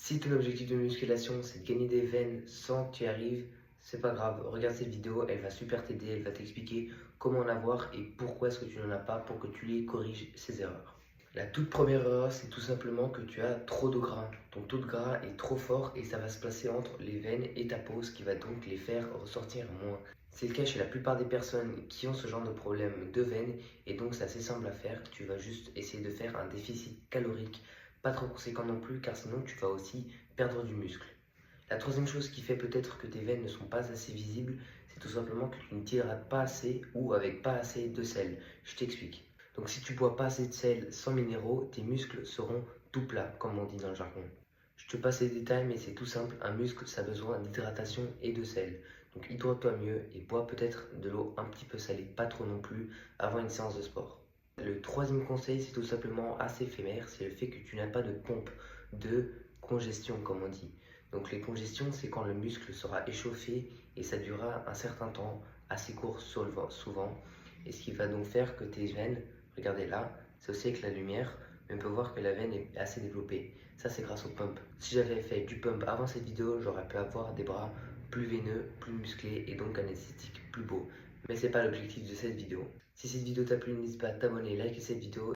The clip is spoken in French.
Si ton objectif de musculation c'est de gagner des veines sans que tu y arrives, c'est pas grave. Regarde cette vidéo, elle va super t'aider, elle va t'expliquer comment en avoir et pourquoi est-ce que tu n'en as pas pour que tu les corriges ces erreurs. La toute première erreur, c'est tout simplement que tu as trop de gras. Ton taux de gras est trop fort et ça va se placer entre les veines et ta peau, ce qui va donc les faire ressortir moins. C'est le cas chez la plupart des personnes qui ont ce genre de problème de veines et donc c'est assez simple à faire. Tu vas juste essayer de faire un déficit calorique, pas trop conséquent non plus car sinon tu vas aussi perdre du muscle. La troisième chose qui fait peut-être que tes veines ne sont pas assez visibles, c'est tout simplement que tu ne t'hydrates pas assez ou avec pas assez de sel. Je t'explique. Donc si tu bois pas assez de sel sans minéraux, tes muscles seront tout plats, comme on dit dans le jargon. Je te passe les détails, mais c'est tout simple. Un muscle, ça a besoin d'hydratation et de sel. Donc hydrate-toi mieux et bois peut-être de l'eau un petit peu salée, pas trop non plus, avant une séance de sport. Le troisième conseil, c'est tout simplement assez éphémère, c'est le fait que tu n'as pas de pompe de congestion, comme on dit. Donc les congestions, c'est quand le muscle sera échauffé et ça durera un certain temps, assez court souvent, et ce qui va donc faire que tes veines, regardez là, c'est aussi avec la lumière, mais on peut voir que la veine est assez développée. Ça, c'est grâce au pump. Si j'avais fait du pump avant cette vidéo, j'aurais pu avoir des bras plus veineux, plus musclés et donc un esthétique plus beau. Mais c'est pas l'objectif de cette vidéo. Si cette vidéo t'a plu, n'hésite pas à t'abonner, liker cette vidéo